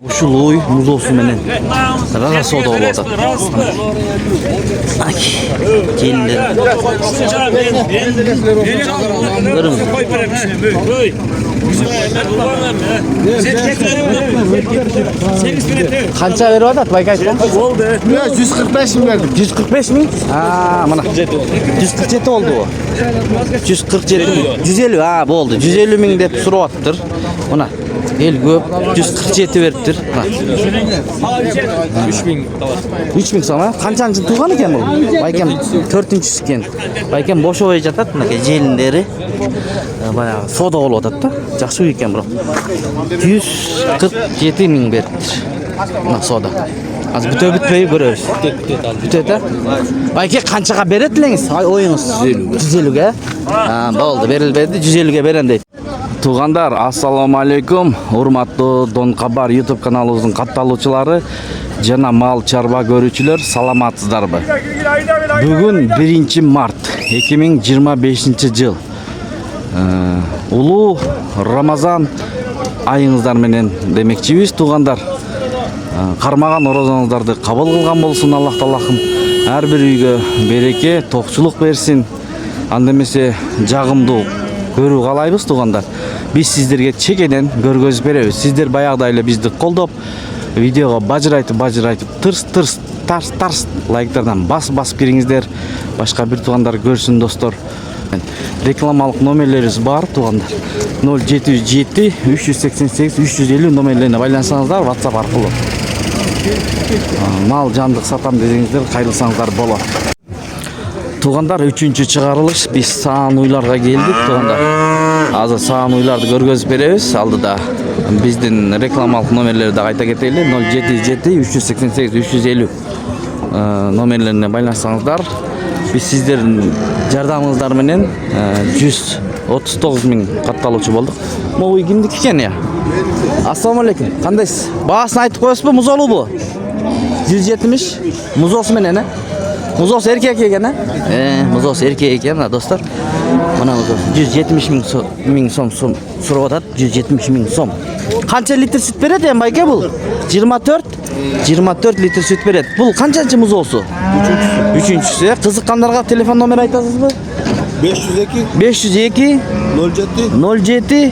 Ушул ой муз olsun менен рага соода болуп атат. Ай, келиндер. Канча берип атат байка айткан? Oldu. 145 bin verdim. 145 миң? Мына 147 болду бу. 147 миң. 150, болду. 150 миң деп сурап атыптыр. Мына эл көп 147 бериптир. 3 миң сом, канчанчы тууган экен бул? Байкем 4-чүсү экен. Байкем бошобой жатат, мынакей желиндери. Баягы соода болуп атат да. Жакшы экен бирок. 147 миң бериптир. Мына соода. Азыр бүтөбүтпөй көрөбүз. Бүтөт, Байке канчага берет элеңиз? Оюңуз 150ге. Болду, берилбеди, 150ге берем дейт. Тугандар, ассаламу алейкум. Урматтуу Дон Кабар YouTube каналыбыздын катталуучулары жана мал чарба көрүүчүлөр, саламатсыздарбы? Бүгүн 1 март 2025 жыл. Улуу Рамазан айыңыздар менен демекчибиз, тугандар. Кармаган орозоңуздарды кабыл кылган болсун Аллах Таалахым. Ар бир үйгө береке, токчулук берсин. Анда эмесе жагымдуу көрүү каалайбыз, тугандар. Биз сиздерге чекеден көргөзүп беребиз. Сиздер баягыдай эле бизди колдоп, видеого бажырайтып, тарс лайктардан басып кириңиздер. Башка бир тугандар көрсүн, достор. Рекламалык номерлерибиз бар, тугандар. 0707 388 350 номерлерине байлансаңыздар, WhatsApp аркылуу. Мал жандык сатам десеңиздер, кайрылсаңыздар болот. Тугандар, 3-чү чыгарылыш. Биз саан уйларга келдик, тугандар. Азыр саан уйларды көргөзүп беребиз. Алдыда биздин рекламалык номерлерди кайта кетели. 0707 388 350 номерлерине байлансаңыздар, биз сиздердин жардамыңыздар менен 139 миң катталуучу болдук. Могу кимдики экен я? Ассаламу алейкум. Кандайсыз? Баасын айтып коесузбу, музолубу? 170 музосу менен, Музос эркек экен, Музос эркек экен, достор. Мына музос 170 миң сом сурап атат, 170 миң сом. Канча литр сүт берет эми байке бул? 24 литр сүт берет. Бул канчанчы музосу? 3-чүсү. Кызыккандарга телефон номер айтасызбы? 502 07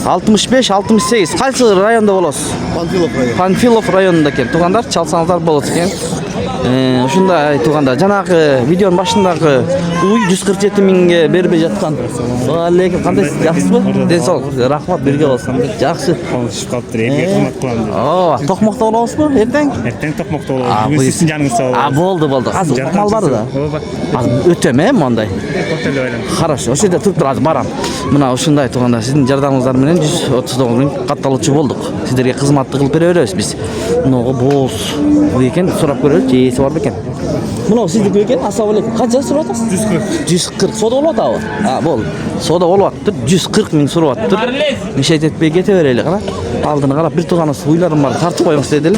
65-68. Кайсы районда болосуз? Панфилов районунда экен. Тугандар, чалсаңыздар болот экен. Ушундай тугандар, жанагы видеонун башындагы уй 147 миңге бербей жаткан. Алейкум, кандайсыз? Жакшысызбы? Ден соолук. Рахмат, бирге болсун. Жакшы. Конuşup калыптыр. Эмне кызмат кылам. Токмокто болобузбу? Эртең токмокто болобуз. Бүгүн сиздин жаныңыз сау болобуз. Болду. Азыр мал бар да. Азыр өтөм, мондай. Хорошо, ошо жерде туруп тур, азыр барам. Мына ушундай тугандар, сиздин жардамыңыздар менен 139 миң катталуучу болдук. Сиздерге кызматты кылып бере беребиз биз. Мынага боз экен, сурап көрөлүчү, ээси бар бекен. Мына сиздики экен, ассаламу алейкум. Канча сурап атасыз? 140. Соода болуп атабы? Болду. Соода болуп атты. 140 миң сурап атты. Мешет этпей кете берели, кара. Алдыны карап, бир туганыбыз уйларым бар, тартып коюңуз деди эле.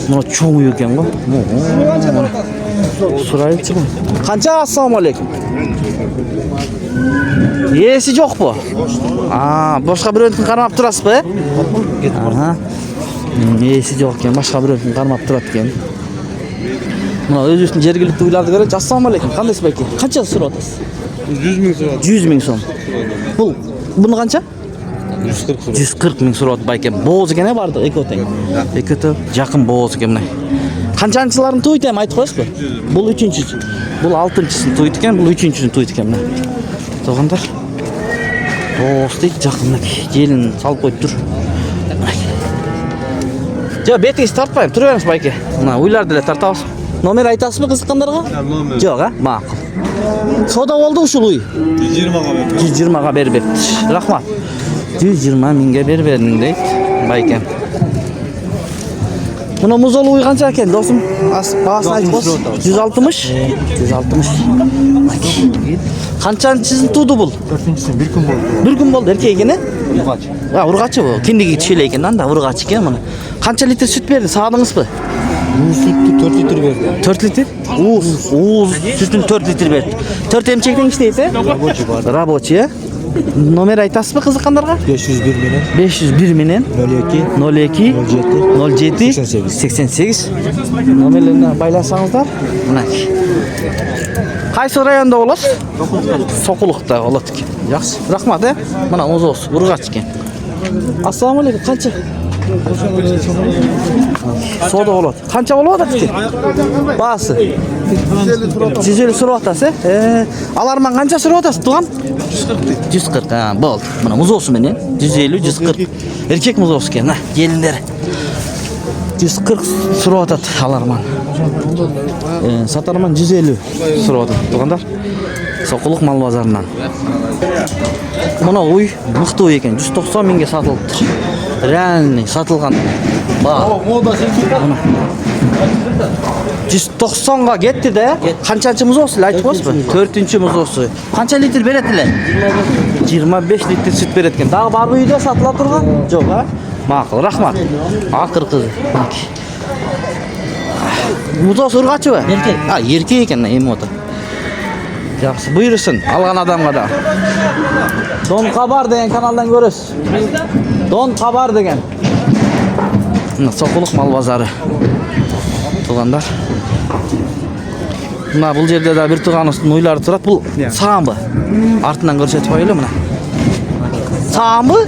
Мына чоң үй экен го. Сурайчы го. Канча, ассаламу алейкум. Ээси жокпу? Башка бирөөнүн кармап турасызбы, Ээси жок экен, башка бирөөнүн кармап турат экен. Мына өзүбүздүн жергиликтүү уйларды көрөбүз. Ассаламу алейкум. Кандайсыз байке? Канча сурап атасыз? 100 bin surap. 100 миң сом. Буну канча? 140 миң сурап байке. Бооз экен барды, экөө тең. Экөө жакын бооз экен мына. Канчанчыларын туйт эми айтып коесузбу? Бул 3-чүсү. Бул 6-чысын туйт экен, бул 3-чүсүн туйт экен мына. Тугандар. Бооз дейт, жакын желин салып коюп тур. Жок, бетиңизди тартпайм, тура бериңиз байке. Мына уйларды эле тартабыз. Номер айтасызбы кызыккандарга? Номер. Жок, макул. Соода болду ушул уй. 120га берип бериптир. Рахмат. 120 миңге берип бердим дейт байкем. Мына музол уй канча экен, досум? Баасын айтып коесуз? 160. 160. Канчанчысын тууду бул? 4-чүсү 1 күн болду. 1 күн болду, эркек экен, Ургач. Ургачы бу. Киндиги чиле экен, анда ургач экен мына. Канча литр сүт берди, саадыңызбы? Sütü 4 litre verdi. 4 litre? Sütün 4 litre verdi. 4 emçekten işteyse? Рабочий var. Рабочий, Номер айтасызбы кызыккандарга? 501 менен 501 менен 02 02 07 88 номерлерине байлансаңыздар. Мына. Кайсы районда болот? Сокулукта болот экен. Жакшы. Рахмат, Мына музоос Ургач экен. Ассаламу алейкум. Канча? Сода болот. Канча болот экен? Баасы. 150 сурап атасыз, Аларман канча сурап атасыз, туган? 140. Болду. Мына музоосу менен 150, 140. Эркек музоос экен, мына келиндер. 140 сурап атат аларман. Сатарман 150 сурап атат, тугандар. Сокулук мал базарынан. Мына уй мыкты уй экен, 190 миңге сатылыпты. Реальный сатылган. Ба. 190га кетти да. Канчанчы музоосу айтып койсузбу? 4-чү музоосу. Канча литр берет эле? 25 литр сүт берет экен. Дагы барбы үйдө сатыла турган? Жок, Макул, рахмат. Акыр кыз. Музоос Ургачыбы? Эркек. Эркек экен, эми ото. Жакшы, буйрусун алган адамга да. Дон Кабар деген каналдан көрөсүз. Дон Кабар деген. Мына Сокулук мал базары. Тугандар. Мына бул жерде да бир туганыбыздын уйлары турат. Бул саамбы? Артынан көрсөтүп коелу мына. Саамбы?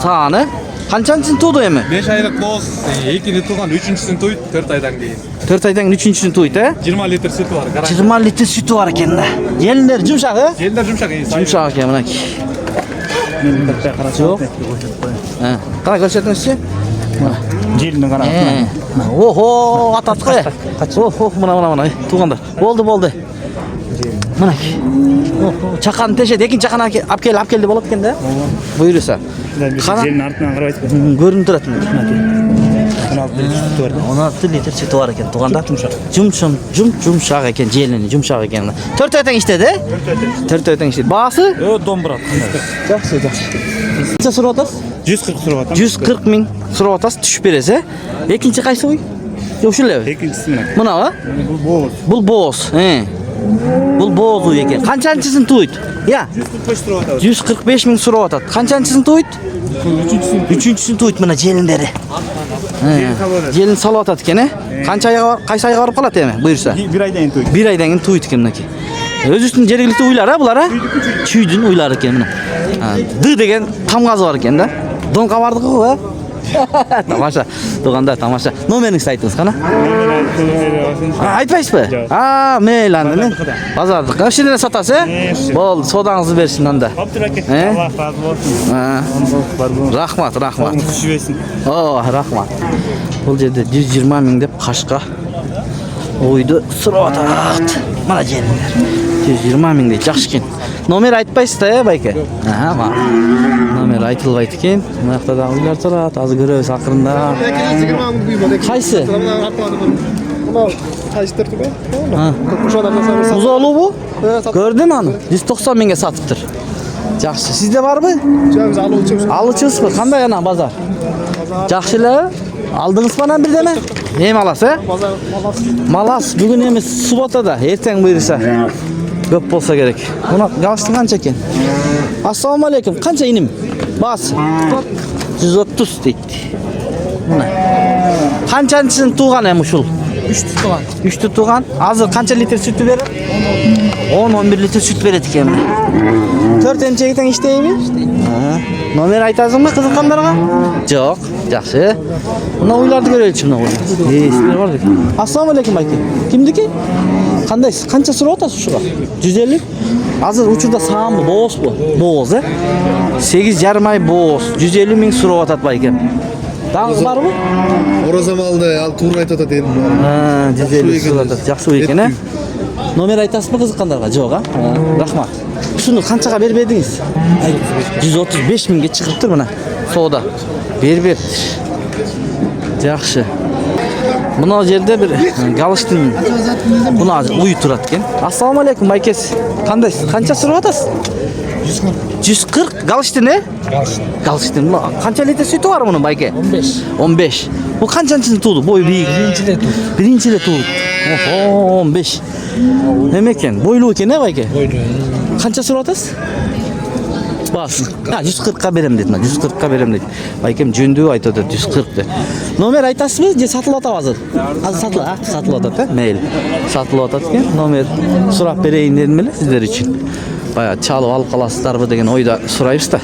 Сааны. Канчанчысын тууду эми? 5 айлык боз, 2-ни тууган, 3-үчүсүн туйт, 4 айдан кийин. 4 айдан 3-үчүсүн туйт, 20 литр сүтү бар. 20 литр сүтү бар экен да. Желиндер жумшак, Желдер жумшак, Жумшак экен мына. Жок. Кана көрсөтүңүзчү? Желиндин канаты. Охо, атат кой. Охо, мына. Туугандар. Болду. Мына. Чакан тешет, экинчи чакан алып келди болот экен да. Буйруса. Желинин артынан карабайсызбы? Көрүнүп турат. 16 литр сүтү бар экен, туугандар. Жумшак экен, желини жумшак экен. 4 айдан иштеди, 4 айдан иштеди. Баасы? Домбура. Жакшы. Канча сурап атасыз? 140 сурап атам. 140 миң сурап атасыз, түшүп бересиз, Экинчи кайсы уй? Ошол элеби? Экинчиси менен. Мынабы? Бул боз. Бул боз уй экен. Канчанчысын туйт? 145 сурап атабыз. 145 миң сурап атат. Канчанчысын туйт? Үчүнчүсүн туйт мына желиндери. Желин салып атат экен, Канча айга, кайсы айга барып калат эми, буйрса? 1 айдан кийин туйт. 1 айдан кийин туйт экен мынакей. Өзүнүн жергиликтүү уйлар, булар, Чүйдүн уйлары экен мына. Ды деген тамгазы бар экен да. Дон Кабардыкы го, Тамаша. Туугандар, тамаша. Номериңизди айтыңыз кана. Айтпайсызбы? Мейли анда. Базардыкы. Ошондо сатасыз, Болду, содаңызды берсин анда. Абдуракет, Алла разы болсун. Рахмат. Түшүбөсүн. Рахмат. Бул жерде 120 миң деп кашка ойду сурап атат. Мына желиндер. 120 миң дейт, жакшы экен. Номер айтпайсыз да, байке? Номер айтылбайт экен. Мына жакта да уйлар турат. Азыр көрөбүз акырында. Кайсы? Музоолубу? Көрдүм аны. 190 миңге сатыптыр. Жакшы. Сизде барбы? Алычыбызбы? Кандай ана базар? Жакшы эле. Алдыңызбы анан бирдеме? Эми аласыз, Малас бүгүн эмес, субботада, эртең буйруса. Көп болса керек. Мына галыштын канча экен? Ассаламу алейкум. Канча иним? Баасы? 130 дейт. Мына. Канчанчысын тууган эми ушул? 3 тууган. Азыр канча литр сүтү берет? 10-11 литр сүт берет экен. 4 эмчегитен иштейби? Номер айтасыңбы кызыккандарга? Жок, жакшы. Мына уйларды көрөлүчү мына уйлар. Сиздер бар бек. Ассаламу алейкум байке. Кимдики? Кандайсыз? Канча сурап атасыз ушуга? 150? Азыр учурда саамбы, боозбу? Бооз, 8,5 ай бооз. 150 миң сурап атат байке. Дагы барбы? Оразамалды ал туура айтып атат эми. 150 сурап атат. Жакшы экен, Номер айтасызбы кызыккандарга? Жок, Рахмат. Ушуну канчага бербедиңиз? 135 миңге чыгыптыр мына. Соода. Бербептир. Жакшы. Мына жерде бир галыштын мына уй турат экен. Ассаламу алейкум байкес. Кандайсыз? Канча сурап атасыз? 140 галыштын, Галыштын. Канча литр сүтү бар мунун байке? 15. Бул канчанчысын тууду? Бой бийик. Биринчи эле тууду. 15. Эме экен, бойлуу экен, байке? Бойлуу. Канча сурап атасыз? Baksın. Ha 140'a berem dedim. 140'a berem dedim. Baykem jöndүү айтып атат 140 деп. Номер айтасызбы? Же сатылып атабы азыр? Азыр сатылып атат, мейлі. Сатылып атат екен. Номер сурап берейин дедим эле сиздер үчүн. Бая чалып алып каласыздарбы деген ойда сурайбыз да.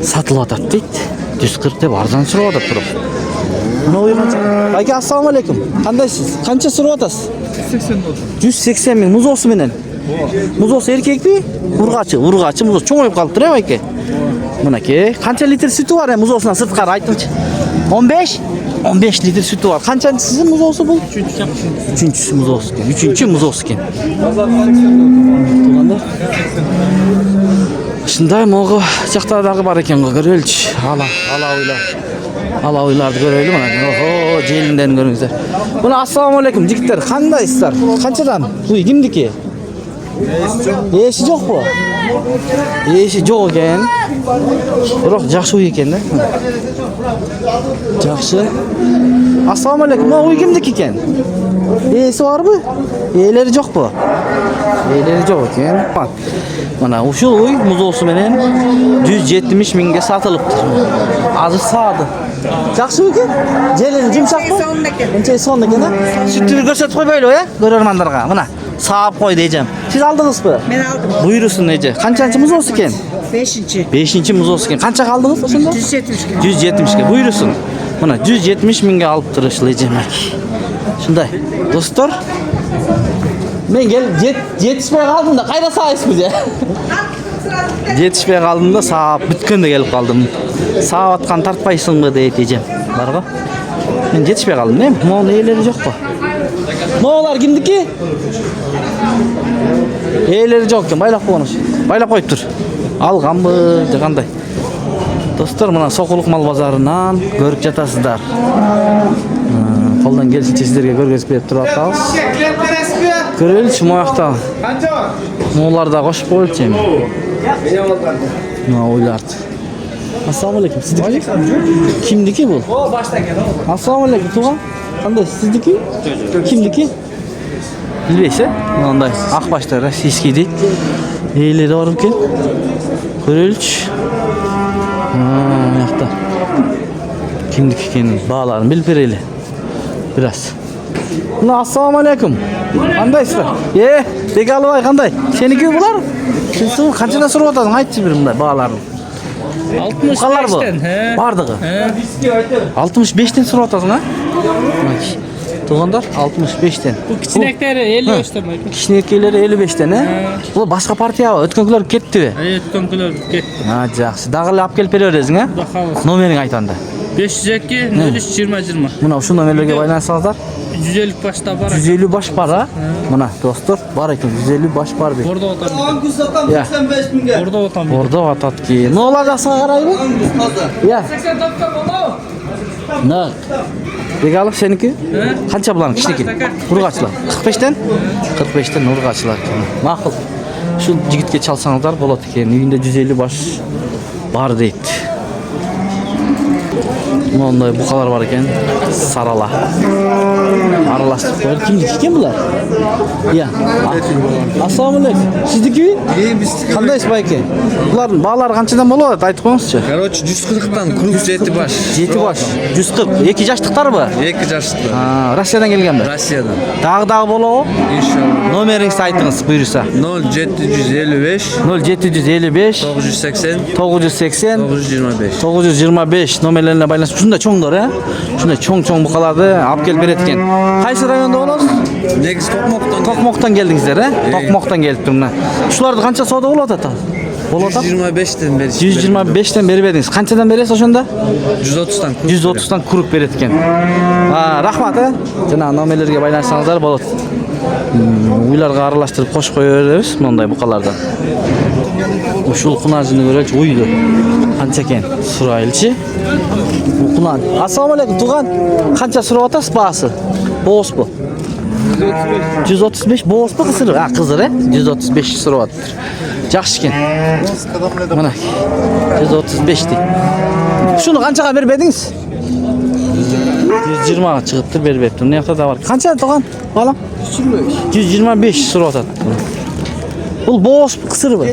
Сатылып атат дейт. 140 деп арзан сурап атат туруп. Мына ой канча? Байке, ассаламу алейкум. Кандайсыз? Канча сурап атасыз? 180 миң. Музоосу менен. Музоосу эркекпи? Ургачы музоосу чоңоюп калыптыр э, байке. Мынакей. Канча литр сүтү бар музоосунан сырткары айтыңчы. 15? 15 литр сүтү бар. Канчанчысы музоосу бул? 3-чү музоосу экен. 3-чү музоосу экен. Туугандар. Ушундай могу жакта дагы бар экен го, көрөлүчү. Ала ойларды көрөлү мына. Охо, желинден көрүңүздөр. Мына ассаламу алейкум жигиттер, кандайсыздар? Канчадан? Уй, кимдики? Эши жокпу? Эши жок экен. Бирок жакшы уй экен да. Жакшы. Ассаламу алейкум. Уй кимдики экен? Эси барбы? Ээлери жокпу? Ээлери жок экен. Мына ушул уй музоосу менен 170 миңге сатылыптыр. Азыр саады. Жакшы экен? Желени жумшакпы? Энче сонун экен да? Сүттү көрсөтүп койбойлу э? Көрөрмандарга. Мына саап кой дейжем. Сиз алдыңызбы? Мен алдым. Буйрусун эже. Канчанчы музоосу экен? 5-чи. 5-чи музоосу экен. Канчага алдыңыз ошондо? 170. 170ге. Буйрусун. Мына 170 миңге алып турушул эжемек. Ушундай. Достор, мен жетишпей калдым да, кайда саайсызбы же? Жетишпей калдым да, саап бүткөндө келип калдым. Саап аткан тартпайсыңбы дейт эжем. Барго. Мен жетишпей калдым, эми монун ээлери жокпу? Моолар кимдики? Ээлери жок экен, байлап койгонуш. Байлап коюптур. Алганбы, же кандай? Достор, мына Сокулук мал базарынан көрүп жатасыздар. Колдон келишинче сиздерге көргөзүп берип туруп атабыз. Көрөлүчү моякта. Моолар да кошуп коелучу эми. Мына ойларды. Ассаламу алейкум. Сиздики? Кимдики бул? О, башта экен. Ассаламу алейкум, тууган. Кандай сиздики? Кимдики? Билбейсиз, мындай ак башта российский дейт. Ээлери бар экен. Көрөлүчү. Мыякта. Кимдики экенин бааларын билип берели. Biraz. Мына ассаламу алейкум. Кандайсыздар? Бегалыбай кандай? Сеники булар? Сен канчадан сурап атасың? Айтчы бир мындай бааларын. 65'ten. Бардыгы. 65'ten сурап атасың, а? Туугандар 65'ten. Bu kiçinekleri 55'ten mi? Кичинекейлери 55'ten, э? Бул башка партиябы? Өткөнкүлөр кеттиби? Ötkönkiler ketdi. Жакшы. Дагы эле алып келип бере бересиң, э? Xudo xolasa. Номериңди айтанда. 502 03 20 Мына ушул номерлерге байлансаңыздар. 150 başta var. 150 баш бар, а? Мына достор, бар екен. 150 баш бар бе. Orada otan. Ya. Orada otan. Orada атат ки. Ноолар жаксыга карайбы? Я. 89'da bolo. На. Бегалов сеники? Канча булар кичинекей? Ургачылар. 45'ten? 45'ten ургачылар экен. Макул. Ушул жигитке чалсаңыздар болот экен. Үйүндө 150 баш бар дейт. Мондай букалар бар екен. Сарала. Аралаштырып коюп. Кимдики экен булар? Я. Ассаламу алейкум. Сиздики? Кандайсыз байке? Булардын баалары канчадан болуп атат? Айтып коюңузчу. Короче, 140'tan круг 7 baş. 7 баш. 140. Эки жаштыктарбы? 2 жаштыкты. Россиядан келгенби? Россиядан. Дагы болобу? İnşallah. Номериңизди айтыңыз, буйруса. 0755 0755 980 980 925. 925 номерлерине байланышып ушундай чоңдор, э? Ушундай чоң букаларды алып келип берет экен. Кайсы райондо болосуз? Негиз Токмоктон. Токмоктон келдиңиздер, э? Токмоктон келиптир мына. Ушуларды канча соода болуп атат? Болуп атат? 125'ten beri. 125'ten берип бердиңиz. Канчадан бересиз ошондо? 130'tan kruг. 130'dan круг берет экен. Рахмат, э? Жана номерлерге байланышсаңыздар болот. Уйларга аралаштырып кошуп кое беребиз мондай букалардан. Ушул кунажыны көрөлчү, уйду. Канча экен? Сурайлычы. Кунан. Ассаламу алейкум, тууган. Канча сурап атасыз баасы? Бооспу? 135 бооспу кызыр? Кызыр, э? 135 сурап атыптыр. Жакшы экен. Мына 135 дейт. Ушуну канчага бербедиңиз? 120га чыгыптыр, бербептир. Мына жакта да бар. Канча тууган? Балам? 125 сурап атат. Бұл боз кısır mı?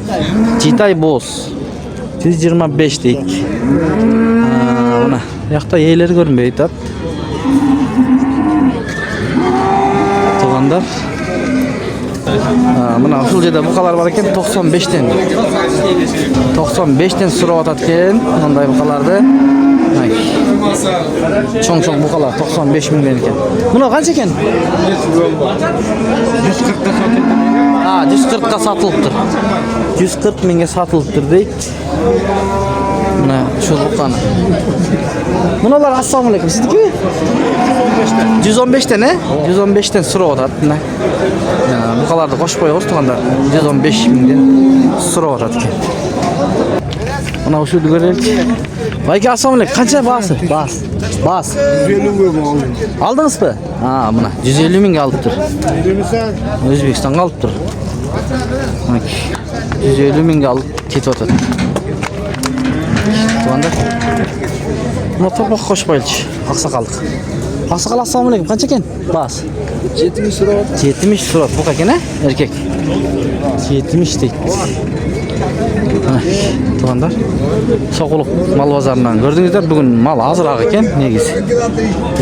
Citay boz. 125 deyik. Buna. Yakta yeğleri görünmüyor tat. Tuğanlar. Buna uşul жерде buqalar бар ekan 95'ten. 95'ten surab atatken bunday buqalardı. Çoğ buqalar 95 mingden ekan. Buna qancha ekan? 140'da satıldı. 140'ga satılıptır. 140 mingga satılıptır deyik. Buna şu buqani. Bunalar assalomu alaykum. Sizniki mi? 115'ten he? 115'ten surab atat. Buqalarni qo'shib qo'yamiz tuğanda 115 mingden surab atat ekan. Buna ushulni ko'raylik. Aka assalomu alaykum. Qancha bahsi? Bas. 150 ming oldim. Aldingizmi? Buna 150 mingga olibdir. Bilmisan? O'zbekistonga olibdir. 150 mingga olib ketyapti. Tuğanda. Buna to'poq qo'shib qo'yilchi. Oqsoqollik. Oqsoqol assalomu alaykum. Qancha ekan? Bas. 70 so'rab. 70 so'rab. Bu ekan a? Erkak. 70 deydi. Tuğanlar. Soquluq mal bozoridan gördüngüzler. Bugun mal azroq ekan, negiz.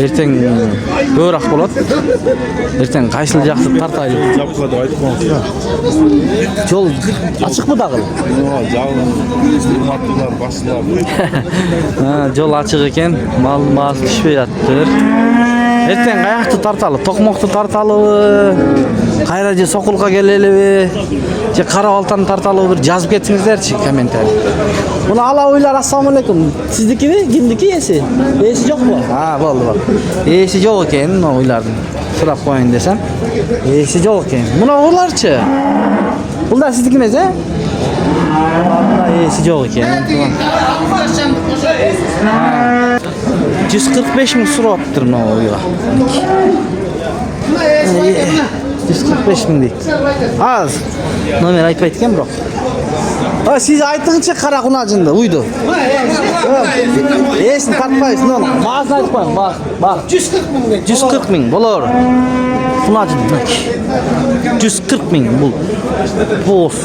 Erteng ko'proq bo'ladi. Erteng qaysil jaqni tartaylik. Yapmadı aytib qo'ying. Yo'l ochiqmi dag'il? Hurmatlılar, başlar. Yo'l ochiq ekan, mal pishmayaptir. Erteng qayoqni tartalib, to'qmoqni tartalib, qayraga soqulqa kelelibi, je qara oltani tartalib bir yozib ketsingizlarchi kommentariy. Buni ala o'ylar assalomu alaykum. Siznikimi? Kimniki esi? Esi yo'qmi? Bo'ldi, bor. Esi yo'q ekan, o'ylarni so'rab qo'ying desam. Esi yo'q ekan. Buni o'g'larchi? Bular sizniki emas, a? Esi yo'q ekan. 145 ming so'rabdir mana o'yga. 145 ming deydi. Az. Nomer aytmaydi ekan biroq. Siz aytdingcha qara qunajinda uydi. Esni tartmaysiz, no. Ma'zni aytib qo'ying, bak. 140 ming bo'lar. Qunajinda. 140 ming bu. Boz.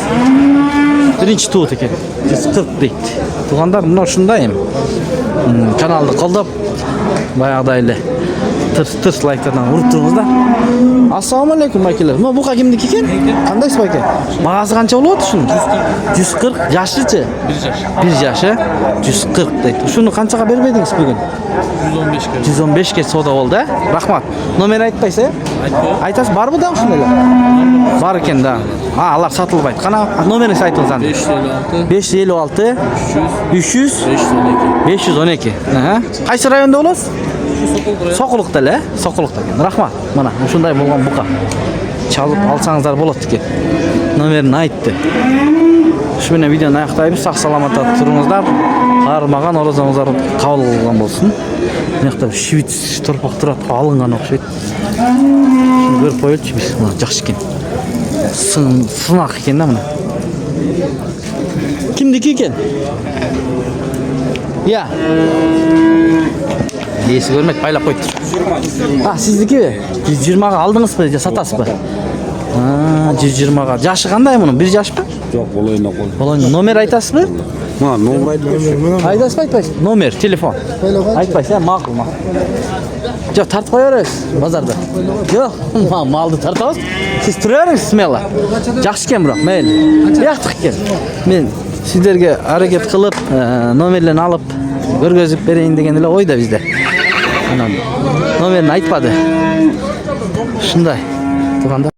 Birinchi to't ekan. 140 deydi. Tuğanlar bunlar shundaymi? Kanalni qo'llab bayaqdayli tırs like'lardan urib turibmizda. Assalomu alaykum akalar. Mana bu kimniki ekan? Qanday aka? Bag'asi qancha bo'lyapti shuni? 140 yoshlichi? 1 yoshi. 140 deydi. Shuni qanchaga bermadingiz bugun? 115 ga. 115 ga savdo bo'ldi. Rahmat. Nomer aytmaysiz? Aytasiz, bormi da shunday? Bor ekan-da. Ular sotilmaydi. Qana nomerini aytingizlar. 556 300 512. Qaysi rayonda bo'lasiz? Soquluqda-la, Soquluqda ekan. Rahmat. Mana shunday bo'lgan buqa. Chalib olsangizlar bo'ladi ekan. Nomerini aytdi. Shu bilan videoni oxirlaymiz. Sog' salomat turingizlar. Qarmag'an orozingizlar qabul qilgan bo'lsin. Buyoqda shvits torpoq turib olingan o'xshaydi. Shuni ko'rib qo'yilchi biz. Mana yaxshi ekan. Sinoq ekan-da mana. Kimniki ekan? Ya. Esi görmek paylab qo'ydi. Sizniki 120 ga aldingizmi, satasizmi? 120 ga. Yoshi qanday buni? 1 yoshmi? Yo'q, bo'layna qo'y. Bo'layna. Nomer aytasizmi? Nomer aytmayman. Aytasiz. Nomer, telefon. Aytmaysiz, ma'qul. Yo'q, tartib qo'yarsiz bozorda. Yo'q, malni tartamiz. Siz turaverasiz smelo. Yaxshi ekan biroq, mayli. Yo'q ekan. Men sizlarga harakat qilib, nomerlarni olib ko'rgazib berayin deganlar o'yda bizda. Nomerini aytmadi. Shunday. Tuğanda